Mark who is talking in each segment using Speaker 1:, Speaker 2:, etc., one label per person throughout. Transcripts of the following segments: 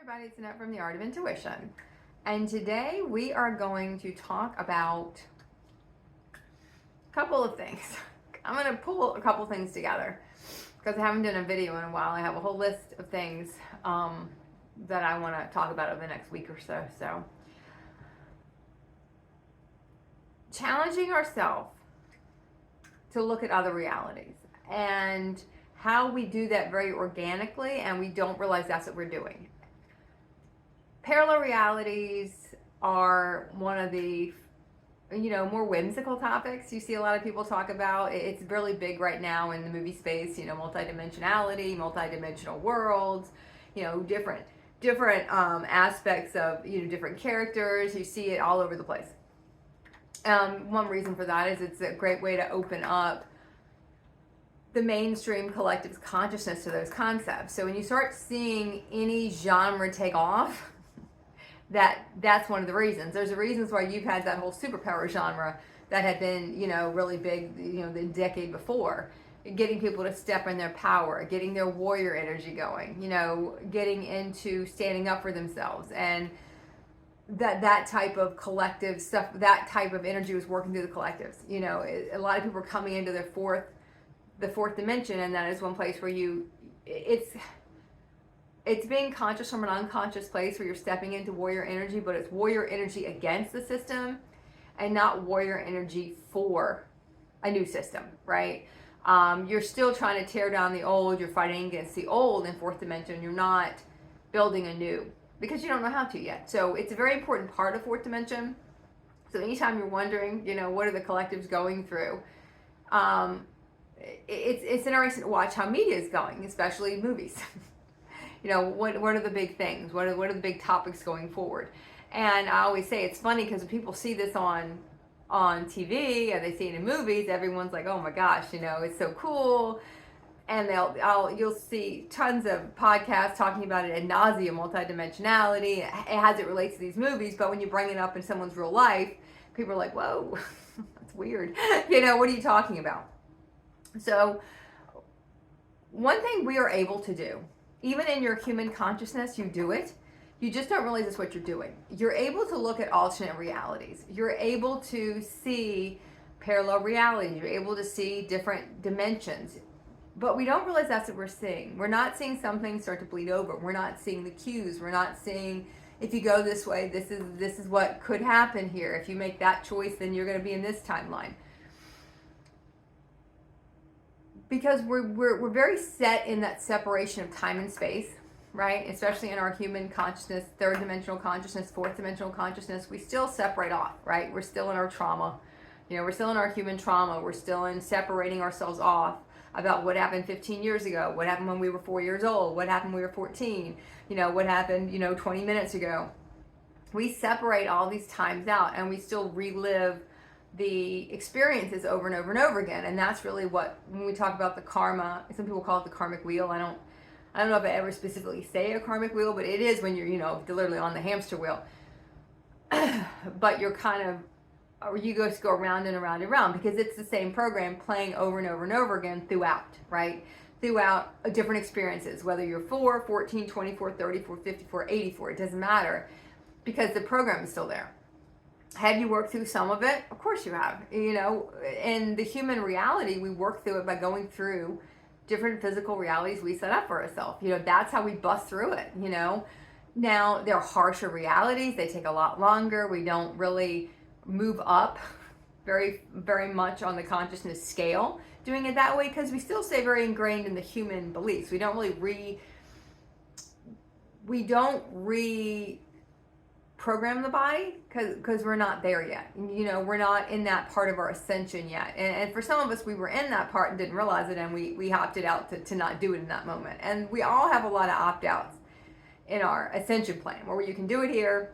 Speaker 1: Everybody, it's Annette from the Art of Intuition. And today we are going to talk about a couple of things. I'm going to pull a couple things together because I haven't done a video in a while. I have a whole list of things that I want to talk about over the next week or so. So, challenging ourselves to look at other realities and how we do that very organically and we don't realize that's what we're doing. Parallel realities are one of the more whimsical topics you see a lot of people talk about. It's really big right now in the movie space, multidimensionality, multidimensional worlds, different aspects of different characters. You see it all over the place. One reason for that is it's a great way to open up the mainstream collective's consciousness to those concepts. So when you start seeing any genre take off, that's one of the reasons. There's the reasons why you've had that whole superpower genre that had been, really big, the decade before. Getting people to step in their power, getting their warrior energy going, getting into standing up for themselves. And that type of collective stuff, that type of energy was working through the collectives. A lot of people are coming into the fourth dimension, and that is one place where it's being conscious from an unconscious place where you're stepping into warrior energy, but it's warrior energy against the system and not warrior energy for a new system, right? You're still trying to tear down the old, you're fighting against the old in fourth dimension, you're not building a new because you don't know how to yet. So it's a very important part of fourth dimension. So anytime you're wondering, what are the collectives going through, it's interesting to watch how media is going, especially movies. What are the big things? What are the big topics going forward? And I always say it's funny because when people see this on TV and they see it in movies, everyone's like, oh my gosh, it's so cool. And you'll see tons of podcasts talking about it ad nauseum, multidimensionality, as it relates to these movies. But when you bring it up in someone's real life, people are like, whoa, that's weird. What are you talking about? So one thing we are able to do, even in your human consciousness, you do it. You just don't realize it's what you're doing. You're able to look at alternate realities. You're able to see parallel realities. You're able to see different dimensions. But we don't realize that's what we're seeing. We're not seeing something start to bleed over. We're not seeing the cues. We're not seeing, if you go this way, this is what could happen here. If you make that choice, then you're going to be in this timeline. Because we're very set in that separation of time and space, right? Especially in our human consciousness, third dimensional consciousness, fourth dimensional consciousness, we still separate off, right? We're still in our trauma. We're still in our human trauma. We're still in separating ourselves off about what happened 15 years ago, what happened when we were 4 years old, what happened when we were 14, what happened, 20 minutes ago. We separate all these times out and we still relive the experiences over and over and over again. And that's really what, when we talk about the karma, some people call it the karmic wheel. I don't know if I ever specifically say a karmic wheel, but it is when you're, literally on the hamster wheel. But you're kind of, or you just go around and around and around because it's the same program playing over and over and over again throughout, right? Throughout different experiences, whether you're 4, 14, 24, 34, 54, 84, it doesn't matter because the program is still there. Have you worked through some of it? Of course you have. In the human reality, we work through it by going through different physical realities we set up for ourselves. That's how we bust through it, Now, there are harsher realities. They take a lot longer. We don't really move up very, very much on the consciousness scale doing it that way because we still stay very ingrained in the human beliefs. We don't really program the body because we're not there yet. We're not in that part of our ascension yet. And for some of us, we were in that part and didn't realize it, and we opted out to not do it in that moment. And we all have a lot of opt-outs in our ascension plan where you can do it here,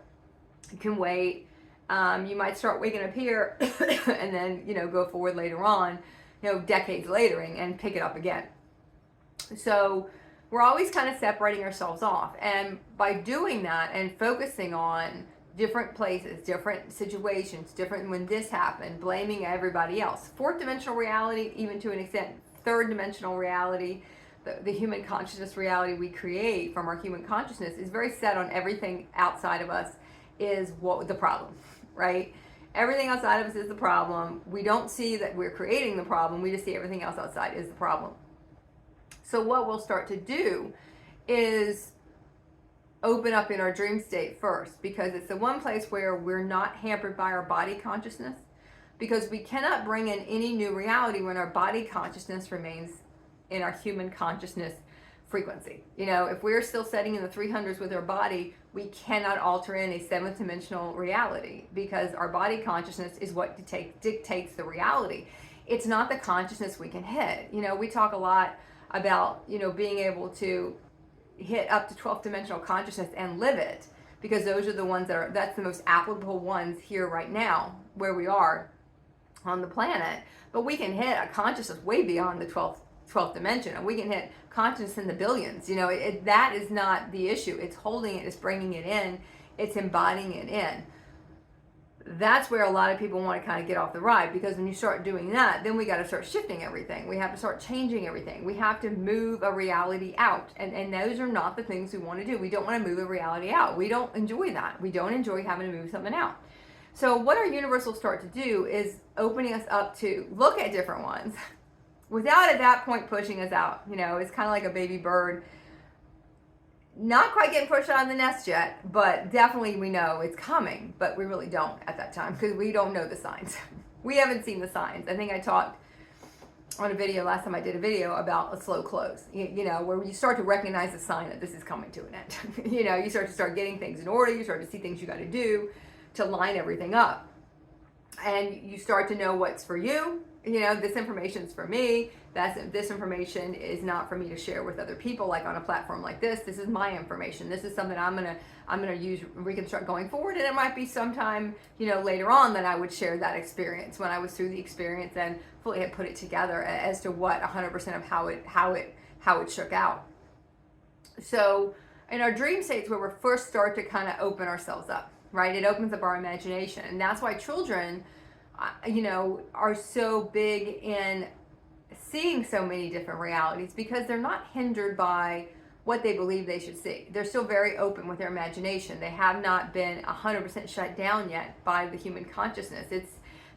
Speaker 1: you can wait. You might start waking up here and then, go forward later on, decades later and pick it up again. So we're always kind of separating ourselves off. And by doing that and focusing on different places, different situations, different when this happened, blaming everybody else. Fourth dimensional reality, even to an extent, third dimensional reality, the human consciousness reality we create from our human consciousness is very set on everything outside of us is what the problem, right? Everything outside of us is the problem. We don't see that we're creating the problem. We just see everything else outside is the problem. So what we'll start to do is open up in our dream state first, because it's the one place where we're not hampered by our body consciousness, because we cannot bring in any new reality when our body consciousness remains in our human consciousness frequency. You know, if we're still setting in the 300s with our body, we cannot alter in a seventh dimensional reality, because our body consciousness is what dictates the reality. It's not the consciousness we can hit. You know, we talk a lot about, you know, being able to hit up to 12th dimensional consciousness and live it, because those are the ones that's the most applicable ones here right now where we are on the planet. But we can hit a consciousness way beyond the 12th dimension, and we can hit consciousness in the billions. You know, that is not the issue. It's holding it, it's bringing it in, it's embodying it in. That's where a lot of people want to kind of get off the ride, because when you start doing that, then we got to start shifting everything. We have to start changing everything. We have to move a reality out, and those are not the things we want to do. We don't want to move a reality out. We don't enjoy that. We don't enjoy having to move something out. So what our universe will start to do is opening us up to look at different ones without at that point pushing us out. You know, it's kind of like a baby bird, not quite getting pushed out of the nest yet, but definitely we know it's coming, but we really don't at that time, because we don't know the signs. We haven't seen the signs. I think I talked on a video last time I did a video about a slow close, you know, where you start to recognize the sign that this is coming to an end. You know, you start getting things in order, you start to see things you got to do to line everything up, and you start to know what's for you. You know, this information's for me. This information is not for me to share with other people, like on a platform like this. This is my information. This is something I'm gonna use, reconstruct going forward, and it might be sometime, you know, later on that I would share that experience when I was through the experience and fully had put it together as to what 100% of how it shook out. So in our dream states, where we first start to kind of open ourselves up, right? It opens up our imagination, and that's why children, you know, are so big in seeing so many different realities, because they're not hindered by what they believe they should see. They're still very open with their imagination. They have not been 100% shut down yet by the human consciousness.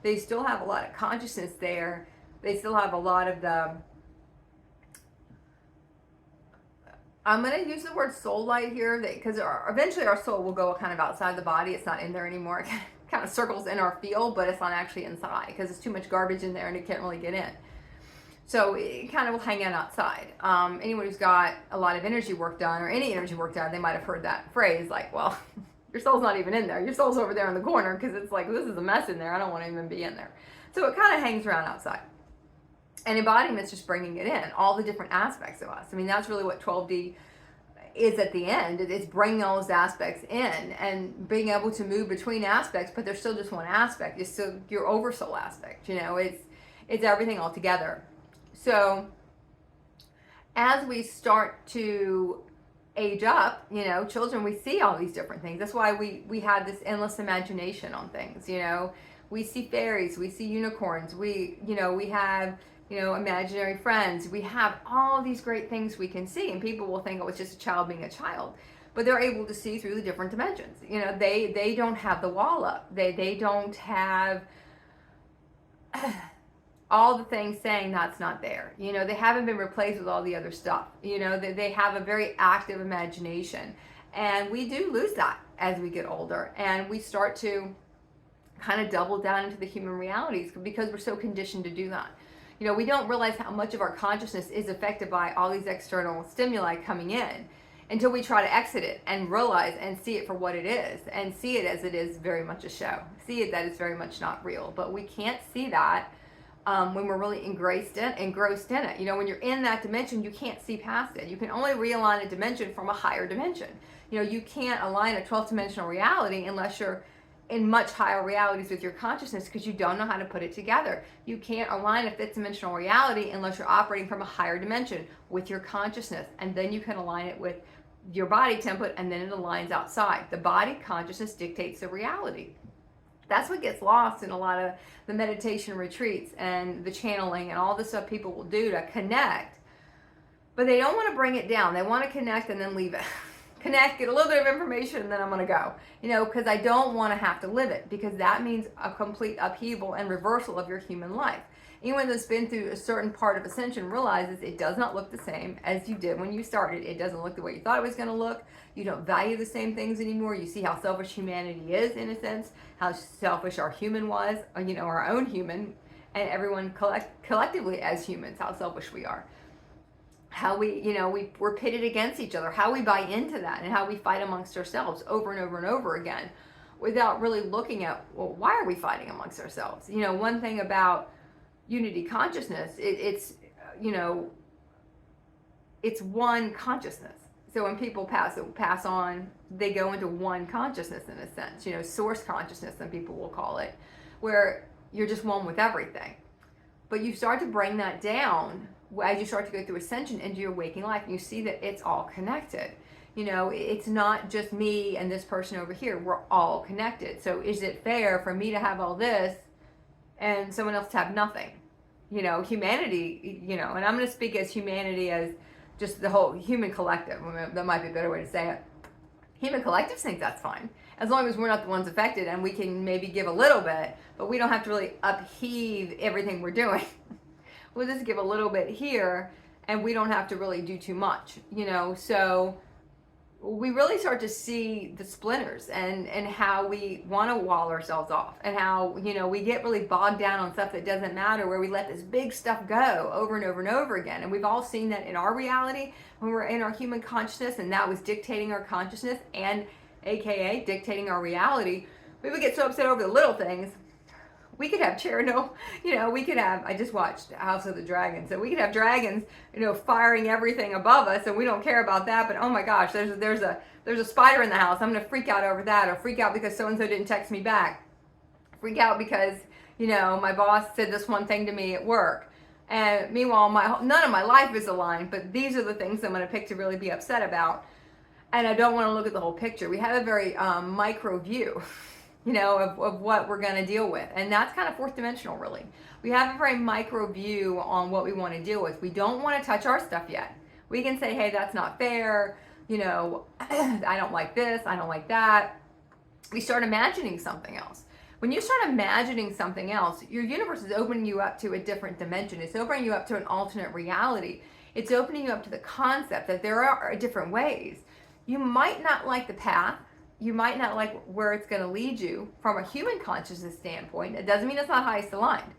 Speaker 1: They still have a lot of consciousness there. They still have a lot of the, I'm going to use the word soul light here, because eventually our soul will go kind of outside the body. It's not in there anymore. It kind of circles in our field, but it's not actually inside, because there's too much garbage in there and it can't really get in. So it kind of will hang out outside. Anyone who's got a lot of energy work done, or any energy work done, they might have heard that phrase, like, well, your soul's not even in there. Your soul's over there in the corner, because it's like, this is a mess in there. I don't want to even be in there. So it kind of hangs around outside. And embodiment's just bringing it in, all the different aspects of us. I mean, that's really what 12D is at the end. It's bringing all those aspects in and being able to move between aspects, but there's still just one aspect. It's still your oversoul aspect. You know, it's everything all together. So as we start to age up, you know, children, we see all these different things. That's why we have this endless imagination on things. You know, we see fairies, we see unicorns, we have, you know, imaginary friends. We have all these great things we can see, and people will think, oh, it's just a child being a child, but they're able to see through the different dimensions. You know, they don't have the wall up. They don't have all the things saying that's not there. You know, they haven't been replaced with all the other stuff. You know, they have a very active imagination, and we do lose that as we get older, and we start to kind of double down into the human realities, because we're so conditioned to do that. You know, we don't realize how much of our consciousness is affected by all these external stimuli coming in until we try to exit it and realize and see it for what it is, and see it as it is very much a show. See it that it's very much not real. But we can't see that when we're really engrossed in it. You know, when you're in that dimension, you can't see past it. You can only realign a dimension from a higher dimension. You know, you can't align a 12th dimensional reality unless you're in much higher realities with your consciousness, because you don't know how to put it together. You can't align a 5th dimensional reality unless you're operating from a higher dimension with your consciousness, and then you can align it with your body template, and then it aligns outside. The body consciousness dictates the reality. That's what gets lost in a lot of the meditation retreats and the channeling and all the stuff people will do to connect. but they don't want to bring it down. They want to connect and then leave it. Connect, get a little bit of information, and then I'm going to go. Because I don't want to have to live it, because that means a complete upheaval and reversal of your human life. Anyone that's been through a certain part of ascension realizes it does not look the same as you did when you started. It doesn't look the way you thought it was going to look. You don't value the same things anymore. You see how selfish humanity is, in a sense, how selfish our human was, our own human, and everyone collectively as humans, how selfish we are. How we're pitted against each other, how we buy into that, and how we fight amongst ourselves over and over and over again without really looking at, well, why are we fighting amongst ourselves? One thing about unity consciousness, it's one consciousness. So when people pass on, they go into one consciousness in a sense, source consciousness, some people will call it, where you're just one with everything. But you start to bring that down as you start to go through ascension into your waking life, and you see that it's all connected. It's not just me and this person over here. We're all connected. So is it fair for me to have all this and someone else to have nothing? Humanity, and I'm going to speak as humanity as just the whole human collective. That might be a better way to say it. Human collectives think that's fine, as long as we're not the ones affected, and we can maybe give a little bit, but we don't have to really upheave everything we're doing. We'll just give a little bit here, and we don't have to really do too much, so we really start to see the splinters and how we want to wall ourselves off, and how we get really bogged down on stuff that doesn't matter, where we let this big stuff go over and over and over again. And we've all seen that in our reality when we're in our human consciousness, and that was dictating our consciousness and aka dictating our reality. We would get so upset over the little things. We could have we could have, I just watched House of the Dragon, so we could have dragons, firing everything above us, and we don't care about that, but oh my gosh, there's a spider in the house, I'm gonna freak out over that, or freak out because so-and-so didn't text me back, freak out because, my boss said this one thing to me at work, and meanwhile, none of my life is aligned, but these are the things I'm gonna pick to really be upset about, and I don't wanna look at the whole picture. We have a very micro view, of what we're going to deal with. And that's kind of fourth dimensional, really. We have a very micro view on what we want to deal with. We don't want to touch our stuff yet. We can say, hey, that's not fair. I don't like this. I don't like that. We start imagining something else. When you start imagining something else, your universe is opening you up to a different dimension. It's opening you up to an alternate reality. It's opening you up to the concept that there are different ways. You might not like the path. You might not like where it's going to lead you from a human consciousness standpoint. It doesn't mean it's not highest aligned.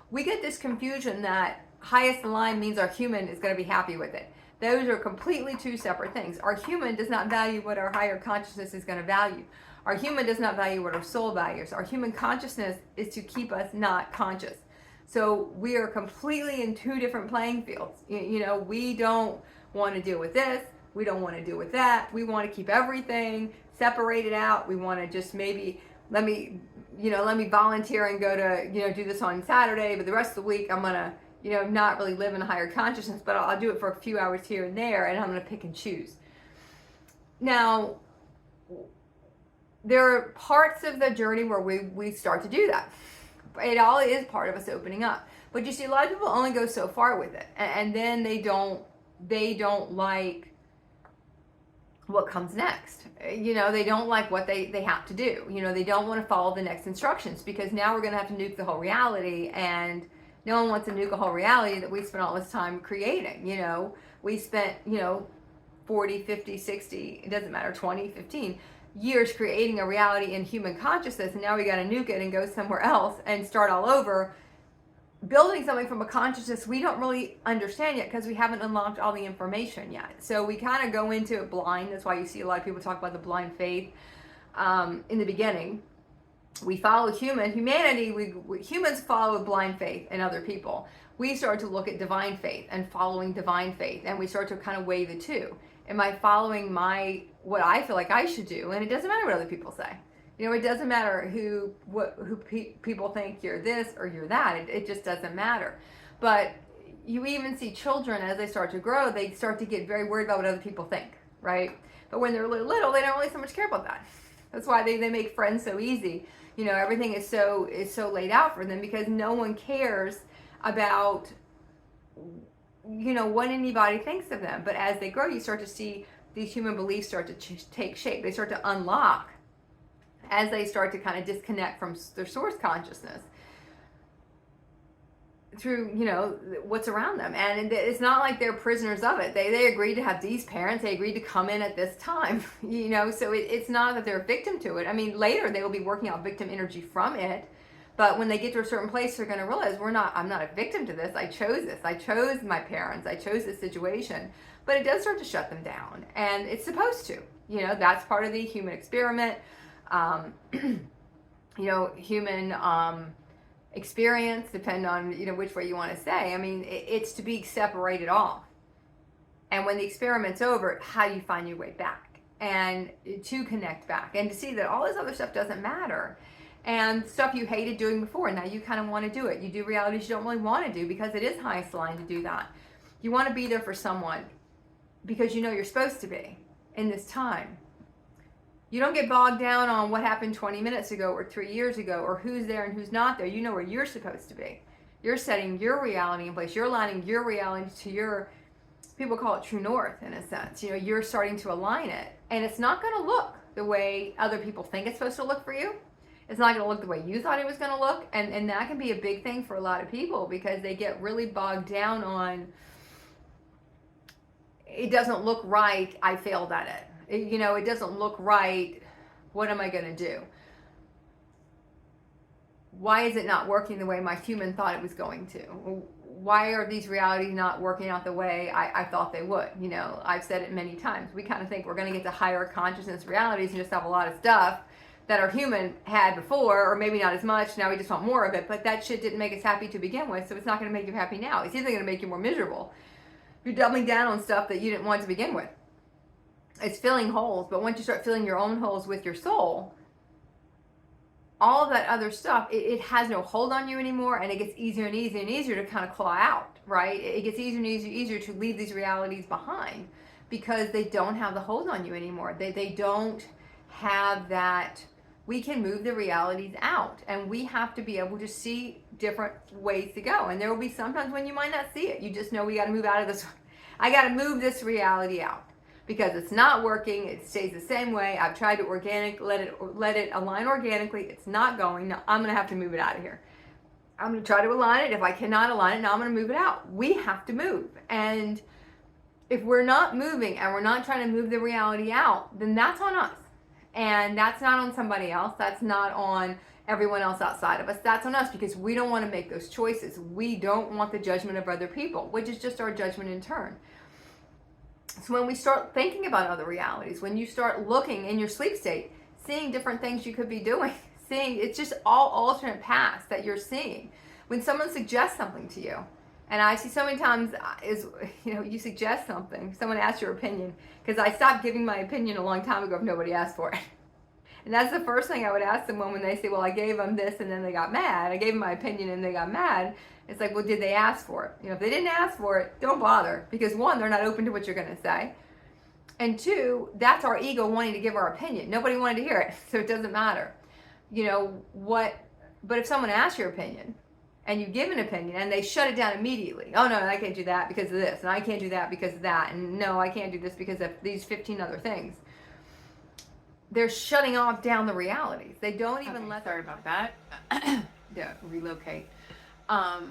Speaker 1: We get this confusion that highest aligned means our human is going to be happy with it. Those are completely two separate things. Our human does not value what our higher consciousness is going to value. Our human does not value what our soul values. Our human consciousness is to keep us not conscious. So we are completely in two different playing fields. We don't want to deal with this. We don't want to deal with that. We want to keep everything separated out. We want to just maybe let me volunteer and go to do this on Saturday, but the rest of the week I'm gonna not really live in a higher consciousness, but I'll do it for a few hours here and there, and I'm gonna pick and choose. Now, there are parts of the journey where we start to do that. It all is part of us opening up, but you see, a lot of people only go so far with it, and then they don't like what comes next. They don't like what they have to do. They don't want to follow the next instructions, because now we're going to have to nuke the whole reality, and no one wants to nuke a whole reality that we spent all this time creating. We spent 40, 50, 60, it doesn't matter, 20, 15 years creating a reality in human consciousness, and now we got to nuke it and go somewhere else and start all over, building something from a consciousness we don't really understand yet, because we haven't unlocked all the information yet. So we kind of go into it blind. That's why you see a lot of people talk about the blind faith in the beginning. We follow humanity. Humans follow blind faith in other people. We start to look at divine faith and following divine faith, and we start to kind of weigh the two. Am I following what I feel like I should do? And it doesn't matter what other people say. It doesn't matter who people think you're this or you're that. It just doesn't matter. But you even see children, as they start to grow, they start to get very worried about what other people think, right? But when they're little, they don't really so much care about that. That's why they make friends so easy. Everything is so laid out for them, because no one cares about what anybody thinks of them. But as they grow, you start to see these human beliefs start to take shape. They start to unlock as they start to kind of disconnect from their source consciousness through what's around them. And it's not like they're prisoners of it. They agreed to have these parents, they agreed to come in at this time. So it's not that they're a victim to it. I mean, later they will be working out victim energy from it, but when they get to a certain place, they're going to realize I'm not a victim to this. I chose my parents, I chose this situation. But it does start to shut them down, and it's supposed to. That's part of the human experiment. Human experience, depend on which way you want to say. I mean, it's to be separated off, and when the experiment's over, how do you find your way back and to connect back and to see that all this other stuff doesn't matter, and stuff you hated doing before, now you kind of want to do it. You do realities you don't really want to do because it is highest line to do that. You want to be there for someone because you're supposed to be in this time. You don't get bogged down on what happened 20 minutes ago or 3 years ago or who's there and who's not there. You know where you're supposed to be. You're setting your reality in place. You're aligning your reality to your, people call it true north in a sense. You're starting to align it. And it's not going to look the way other people think it's supposed to look for you. It's not going to look the way you thought it was going to look. And that can be a big thing for a lot of people because they get really bogged down on, it doesn't look right, I failed at it. It doesn't look right, what am I going to do? Why is it not working the way my human thought it was going to? Why are these realities not working out the way I thought they would? I've said it many times. We kind of think we're going to get to higher consciousness realities and just have a lot of stuff that our human had before, or maybe not as much, now we just want more of it, but that shit didn't make us happy to begin with, so it's not going to make you happy now. It's either going to make you more miserable. You're doubling down on stuff that you didn't want to begin with. It's filling holes, but once you start filling your own holes with your soul, all of that other stuff, it has no hold on you anymore, and it gets easier and easier and easier to kind of claw out, right? It gets easier and easier to leave these realities behind because they don't have the hold on you anymore. They don't have that. We can move the realities out, and we have to be able to see different ways to go. And there will be sometimes when you might not see it. You just know we got to move out of this. I got to move this reality out because it's not working. It stays the same way. I've tried to let it align organically. It's not going. Now I'm going to have to move it out of here. I'm going to try to align it. If I cannot align it, now I'm going to move it out. We have to move. And if we're not moving and we're not trying to move the reality out, then that's on us. And that's not on somebody else. That's not on everyone else outside of us. That's on us because we don't want to make those choices. We don't want the judgment of other people, which is just our judgment in turn. So when we start thinking about other realities, when you start looking in your sleep state, seeing different things you could be doing, seeing, it's just all alternate paths that you're seeing. When someone suggests something to you, and I see so many times you suggest something, someone asks your opinion, because I stopped giving my opinion a long time ago if nobody asked for it. And that's the first thing I would ask someone when they say, well, I gave them this and then they got mad. I gave them my opinion and they got mad. It's like, well, did they ask for it? If they didn't ask for it, don't bother. Because one, they're not open to what you're going to say. And two, that's our ego wanting to give our opinion. Nobody wanted to hear it, so it doesn't matter. But if someone asks your opinion, and you give an opinion and they shut it down immediately. Oh no, I can't do that because of this, and I can't do that because of that, and no, I can't do this because of these 15 other things. They're shutting off down the realities. They don't even let.
Speaker 2: Sorry about that. Yeah, relocate. So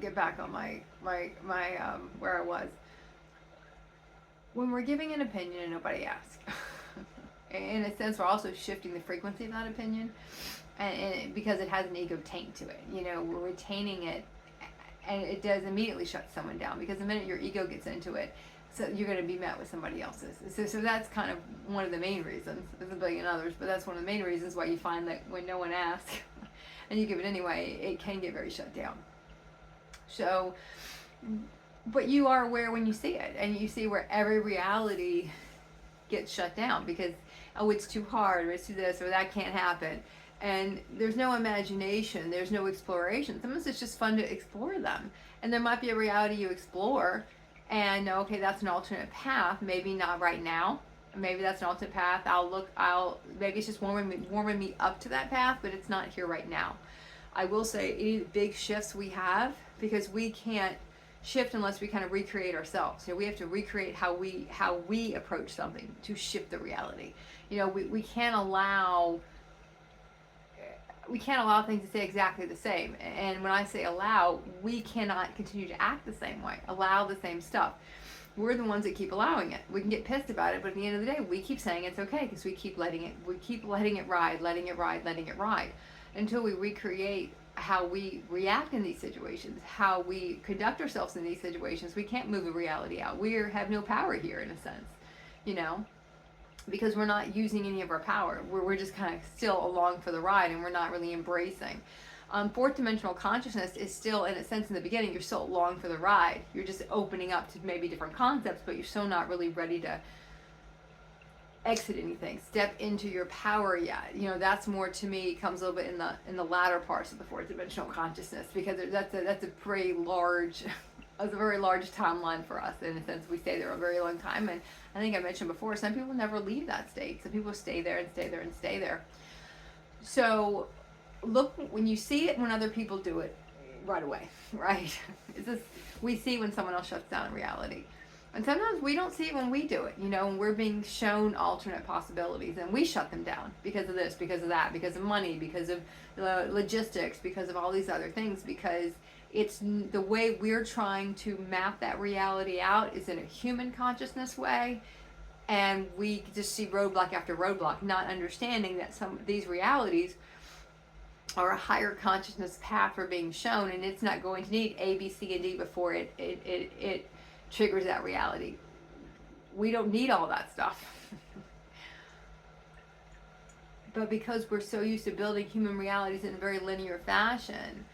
Speaker 2: get back on my where I was. When we're giving an opinion and nobody asks, in a sense, we're also shifting the frequency of that opinion. And because it has an ego taint to it, we're retaining it, and it does immediately shut someone down because the minute your ego gets into it, so you're going to be met with somebody else's. So that's kind of one of the main reasons. There's a billion others, but that's one of the main reasons why you find that when no one asks and you give it anyway, it can get very shut down. So, but you are aware when you see it, and you see where every reality gets shut down because, oh, it's too hard, or it's too this, or that can't happen. And there's no imagination, there's no exploration. Sometimes it's just fun to explore them. And there might be a reality you explore and okay, that's an alternate path. Maybe not right now. Maybe that's an alternate path. Maybe it's just warming me up to that path, but it's not here right now. I will say any big shifts we have, because we can't
Speaker 1: shift unless we kind of recreate ourselves. You know, we have to recreate how we approach something to shift the reality. You know, we can't allow things to stay exactly the same. And when I say allow, we cannot continue to act the same way, allow the same stuff. We're the ones that keep allowing it. We can get pissed about it, but at the end of the day, we keep saying it's okay because we keep letting it ride until we recreate how we react in these situations, how we conduct ourselves in these situations. We can't move the reality out. We have no power here, in a sense, you know, because we're not using any of our power. We're just kind of still along for the ride, and we're not really embracing. Fourth dimensional consciousness is still, in a sense, in the beginning, you're still along for the ride. You're just opening up to maybe different concepts, but you're still not really ready to exit anything, step into your power yet. You know, that's more, to me, comes a little bit in the latter parts of the fourth dimensional consciousness, because that's a pretty large, a very large timeline for us. In a sense, we stay there a very long time, and I think I mentioned before, some people never leave that state. Some people stay there and stay there and stay there. So look, when you see it when other people do it, right away, right? It's just, we see when someone else shuts down reality. And sometimes we don't see it when we do it, you know, and we're being shown alternate possibilities, and we shut them down because of this, because of that, because of money, because of logistics, because of all these other things, because it's the way we're trying to map that reality out is in a human consciousness way, and we just see roadblock after roadblock, not understanding that some of these realities are a higher consciousness path we're being shown, and it's not going to need A, B, C, and D before it triggers that reality. We don't need all that stuff. But because we're so used to building human realities in a very linear fashion,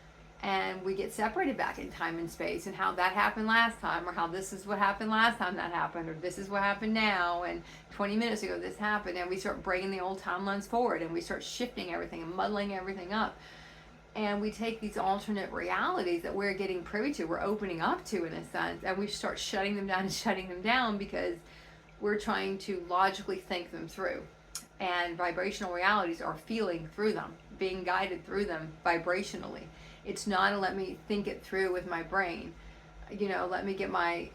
Speaker 1: and we get separated back in time and space, and how that happened last time, or how this is what happened last time that happened, or this is what happened now, and 20 minutes ago this happened, and we start bringing the old timelines forward, and we start shifting everything and muddling everything up. And we take these alternate realities that we're getting privy to, we're opening up to, in a sense, and we start shutting them down and shutting them down because we're trying to logically think them through. And vibrational realities are feeling through them, being guided through them vibrationally. It's not a let me think it through with my brain. You know, let me get my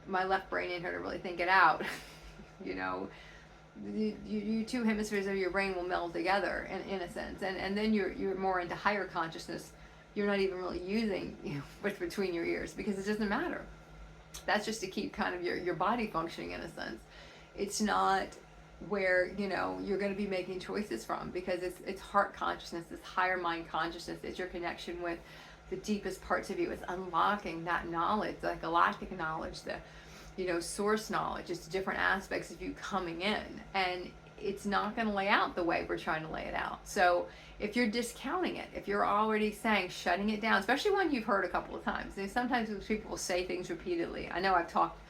Speaker 1: left brain in here to really think it out. You know, you two hemispheres of your brain will meld together in a sense, and then you're more into higher consciousness. You're not even really using, you know, what's between your ears, because it doesn't matter. That's just to keep kind of your body functioning, in a sense. It's not where, you know, you're going to be making choices from, because it's heart consciousness, it's higher mind consciousness, it's your connection with the deepest parts of you. It's unlocking that knowledge, that galactic knowledge, the, you know, source knowledge. It's different aspects of you coming in, and it's not going to lay out the way we're trying to lay it out. So if you're discounting it, if you're already saying, shutting it down, especially when you've heard a couple of times, and sometimes people will say things repeatedly. I know I've talked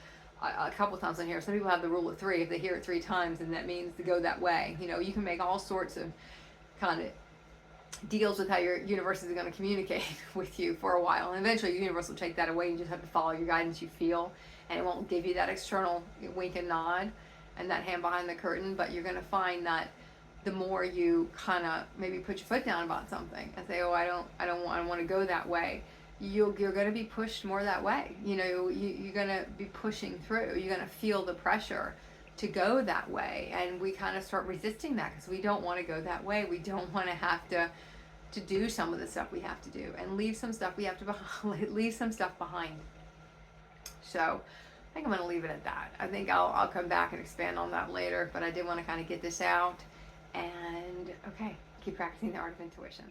Speaker 1: a couple of times on here. Some people have the rule of 3. If they hear it 3 times, and that means to go that way. You know, you can make all sorts of kind of deals with how your universe is going to communicate with you for a while, and eventually your universe will take that away. You just have to follow your guidance you feel, and it won't give you that external wink and nod and that hand behind the curtain. But you're going to find that the more you kind of maybe put your foot down about something and say, oh, I don't want to go that way, you're going to be pushed more that way. You know, you're going to be pushing through. You're going to feel the pressure to go that way, and we kind of start resisting that because we don't want to go that way. We don't want to have to do some of the stuff we have to do, and leave some stuff we have to leave some stuff behind. So I think I'm going to leave it at that. I think I'll come back and expand on that later, but I did want to kind of get this out. And okay, keep practicing the art of intuition.